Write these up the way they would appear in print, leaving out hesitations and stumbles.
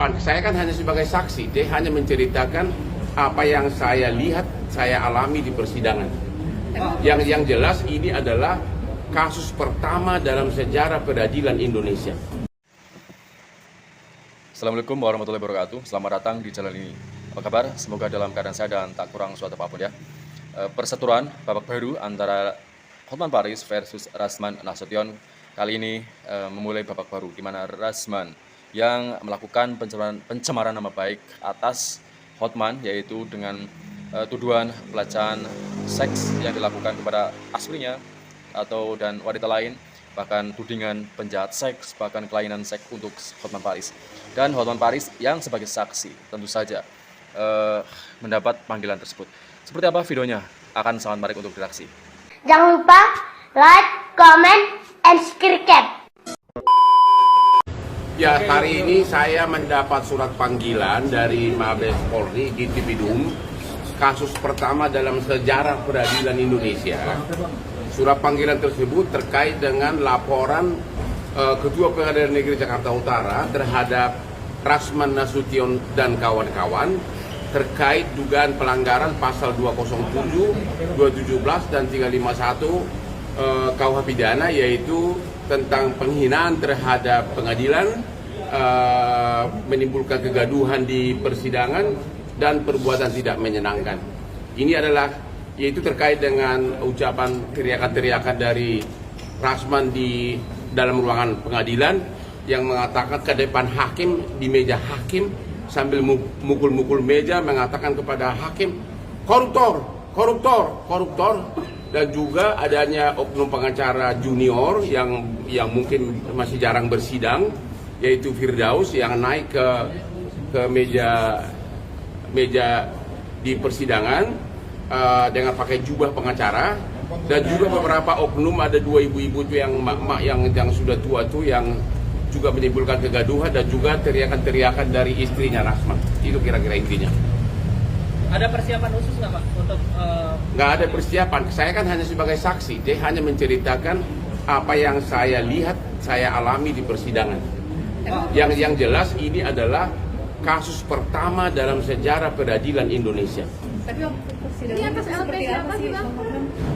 Saya kan hanya sebagai saksi, dia hanya menceritakan apa yang saya lihat, saya alami di persidangan. Yang jelas ini adalah kasus pertama dalam sejarah peradilan Indonesia. Assalamualaikum warahmatullahi wabarakatuh. Selamat datang di channel ini. Apa kabar? Semoga dalam keadaan sehat dan tak kurang suatu apapun ya. Perseteruan babak baru antara Hotman Paris versus Rasman Nasution kali ini memulai babak baru di mana Rasman yang melakukan pencemaran nama baik atas Hotman, yaitu dengan tuduhan pelecehan seks yang dilakukan kepada aslinya dan wanita lain, bahkan tudingan penjahat seks, bahkan kelainan seks untuk Hotman Paris. Dan Hotman Paris yang sebagai saksi tentu saja mendapat panggilan tersebut. Seperti apa videonya? Akan sangat menarik untuk direaksi. Jangan lupa like, comment, and subscribe. Ya, hari ini saya mendapat surat panggilan dari Mabes Polri Giti Bidum, kasus pertama dalam sejarah peradilan Indonesia. Surat panggilan tersebut terkait dengan laporan Ketua Pengadilan Negeri Jakarta Utara terhadap Rasman Nasution dan kawan-kawan terkait dugaan pelanggaran pasal 207, 217, dan 351 KUH pidana, yaitu tentang penghinaan terhadap pengadilan, menimbulkan kegaduhan di persidangan, dan perbuatan tidak menyenangkan. Ini adalah yaitu terkait dengan ucapan teriakan-teriakan dari Rasman di dalam ruangan pengadilan yang mengatakan ke depan hakim, di meja hakim, sambil mukul-mukul meja, mengatakan kepada hakim, koruptor, koruptor, koruptor. Dan juga adanya oknum pengacara junior yang mungkin masih jarang bersidang, yaitu Firdaus, yang naik ke meja di persidangan dengan pakai jubah pengacara. Dan juga beberapa oknum, ada dua ibu-ibu itu yang mak-mak yang sudah tua tuh, yang juga menimbulkan kegaduhan, dan juga teriakan-teriakan dari istrinya Rasman. Itu kira-kira intinya. Ada persiapan khusus nggak Pak untuk? Nggak ada persiapan. Saya kan hanya sebagai saksi. Dia hanya menceritakan apa yang saya lihat, saya alami di persidangan. Yang jelas ini adalah kasus pertama dalam sejarah peradilan Indonesia. Tapi persidangan seperti apa sih Bang?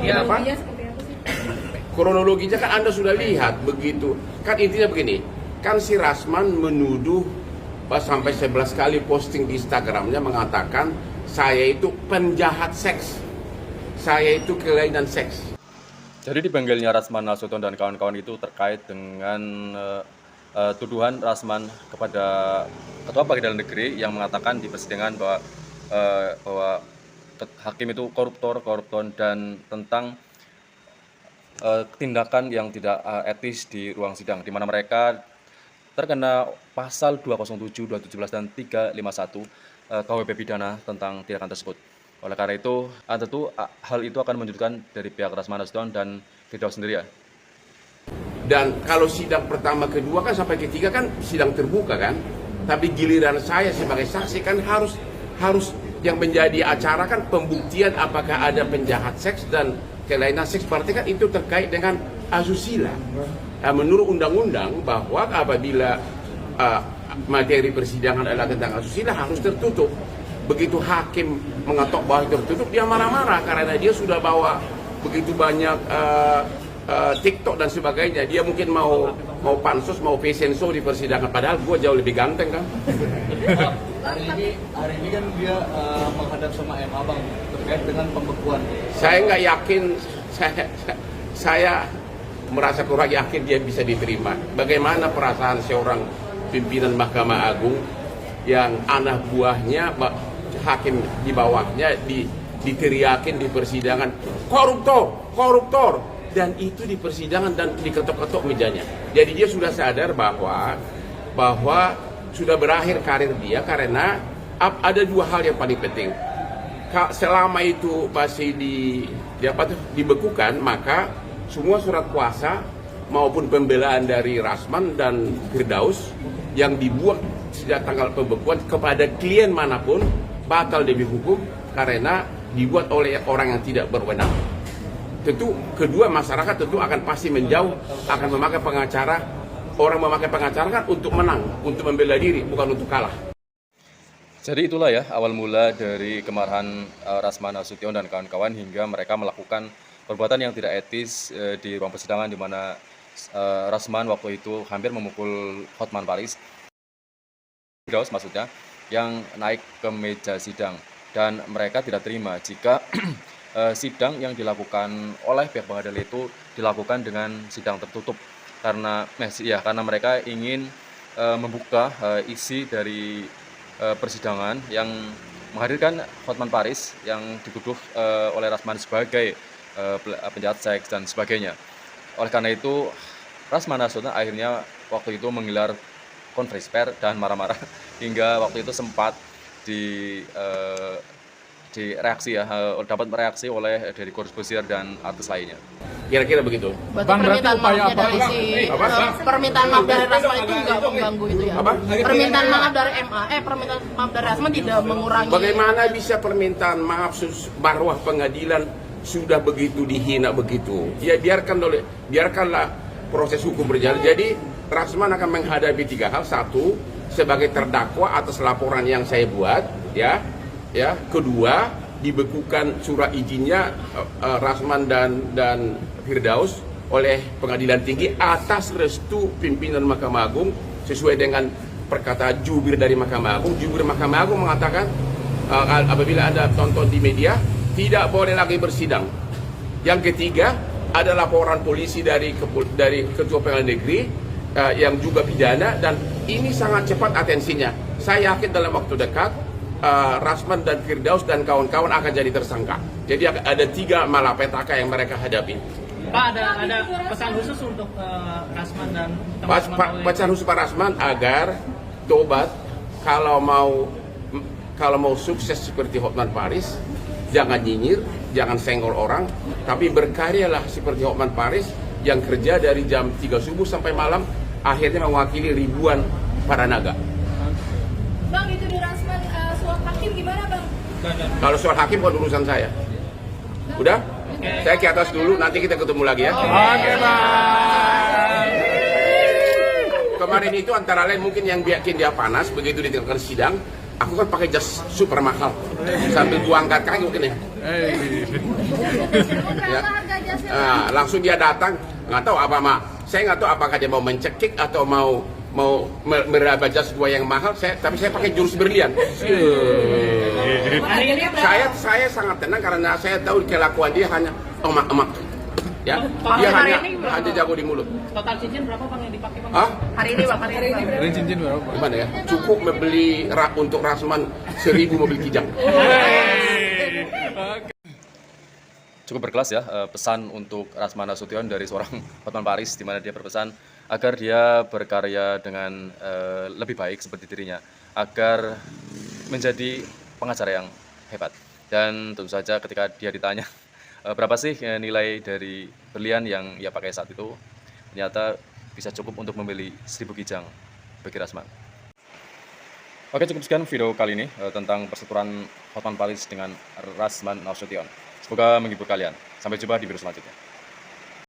Ya, apa? Seperti apa sih? Kronologinya kan Anda sudah lihat begitu. Kan intinya begini, kan si Rasman menuduh sampai 11 kali posting di Instagramnya mengatakan saya itu penjahat seks, saya itu kelainan seks. Jadi dipanggilnya Rasman Nasution dan kawan-kawan itu terkait dengan tuduhan Rasman kepada Ketua Pengadilan Negeri yang mengatakan di persidangan bahwa hakim itu koruptor, dan tentang tindakan yang tidak etis di ruang sidang, di mana mereka terkena pasal 207, 217, dan 351 KUHP pidana tentang tindakan tersebut. Oleh karena itu, tentu hal itu akan menunjukkan dari pihak Rasman Nasution dan Firdaus sendiri ya. Dan kalau sidang pertama, kedua kan sampai ketiga kan sidang terbuka kan. Tapi giliran saya sebagai saksi kan harus yang menjadi acara kan pembuktian apakah ada penjahat seks dan kelainan seks. Berarti kan itu terkait dengan asusila. Menurut undang-undang bahwa apabila materi persidangan adalah tentang asusila harus tertutup. Begitu hakim mengetok bahwa tertutup, dia marah-marah karena dia sudah bawa begitu banyak TikTok dan sebagainya. Dia mungkin mau pansus, mau fashion show di persidangan, padahal gue jauh lebih ganteng kan. Hari ini kan dia menghadap sama MA Bang terkait dengan pembekuan. Saya nggak yakin, saya merasa kurang yakin dia bisa diterima. Bagaimana perasaan seorang pimpinan Mahkamah Agung yang anak buahnya, hakim di bawahnya diteriakin di persidangan, koruptor, koruptor, dan itu di persidangan dan diketok-ketok mejanya. Jadi dia sudah sadar bahwa sudah berakhir karir dia, karena ada dua hal yang paling penting. Selama itu masih dibekukan, maka semua surat kuasa maupun pembelaan dari Rasman dan Firdaus yang dibuat sejak tanggal pembekuan kepada klien manapun batal demi hukum karena dibuat oleh orang yang tidak berwenang. Tentu kedua, masyarakat tentu akan pasti menjauh, akan memakai pengacara orang memakai pengacara kan untuk menang, untuk membela diri, bukan untuk kalah. Jadi itulah ya awal mula dari kemarahan Rasman Nasution dan kawan-kawan hingga mereka melakukan perbuatan yang tidak etis di ruang persidangan di mana Rasman waktu itu hampir memukul Hotman Paris, Firdaus maksudnya, yang naik ke meja sidang, dan mereka tidak terima jika sidang yang dilakukan oleh pihak pengadilan itu dilakukan dengan sidang tertutup karena mereka ingin membuka isi dari persidangan yang menghadirkan Hotman Paris yang dituduh oleh Rasman sebagai penjahat seks dan sebagainya. Oleh karena itu Rasman Nasution akhirnya waktu itu menggelar konferensi pers dan marah-marah hingga waktu itu sempat dapat reaksi oleh dari Corbusier dan artis lainnya. Kira-kira begitu. Permintaan maafnya dari permintaan maaf dari Rasman itu nggak mengganggu itu ya? Permintaan maaf dari permintaan maaf dari Rasman tidak mengurangi. Bagaimana bisa permintaan maaf marwah pengadilan sudah begitu dihina begitu? Ya biarkanlah proses hukum berjalan. Jadi Rasman akan menghadapi 3 hal. 1, sebagai terdakwa atas laporan yang saya buat, ya. Kedua, dibekukan surat izinnya Rasman dan Firdaus oleh Pengadilan Tinggi atas restu pimpinan Mahkamah Agung sesuai dengan perkataan jubir dari Mahkamah Agung. Jubir Mahkamah Agung mengatakan apabila Anda tonton di media tidak boleh lagi bersidang. Yang ketiga ada laporan polisi dari Ketua Pengadilan Negeri yang juga pidana, dan ini sangat cepat atensinya. Saya yakin dalam waktu dekat Rasman dan Firdaus dan kawan-kawan akan jadi tersangka. Jadi ada 3 malapetaka yang mereka hadapi. Pak, ada pesan khusus untuk Rasman dan teman-teman? Pesan khusus Pak Rasman agar tobat, kalau mau sukses seperti Hotman Paris, jangan nyinyir, jangan senggol orang, tapi berkaryalah seperti Hotman Paris yang kerja dari jam 3 subuh sampai malam, akhirnya mewakili ribuan para naga. Bang, itu di Rasman soal hakim gimana Bang? Kalau soal hakim bukan urusan saya. Udah? Saya ke atas dulu, nanti kita ketemu lagi ya. Oke, Bang. Kemarin itu antara lain mungkin yang bikin dia panas, begitu ditinggalkan sidang, aku kan pakai jas super mahal. Sambil gua angkat kaki mungkin ya. Langsung dia datang, nggak tahu apa saya nggak tahu apakah dia mau mencekik atau mau meraba jas gua yang mahal, tapi saya pakai jurus berlian. Saya sangat tenang karena saya tahu kelakuan dia hanya emak-emak. Ya, dia hanya jago di mulut. Total cincin berapa Bang yang dipakai Bang? Hari ini Bang, hari ini. Cincin berapa? Gimana ya? Cukup membeli untuk Rasman 1000 mobil kijang. Cukup berkelas ya pesan untuk Rasman Nasution dari seorang Hotman Paris, di mana dia berpesan agar dia berkarya dengan lebih baik seperti dirinya, agar menjadi pengacara yang hebat. Dan tentu saja ketika dia ditanya berapa sih nilai dari berlian yang ia pakai saat itu, ternyata bisa cukup untuk membeli 1000 kijang bagi Rasman. Oke, cukup sekian video kali ini tentang perseteruan Hotman Paris dengan Rasman Nasution. Semoga menghibur kalian. Sampai jumpa di video selanjutnya.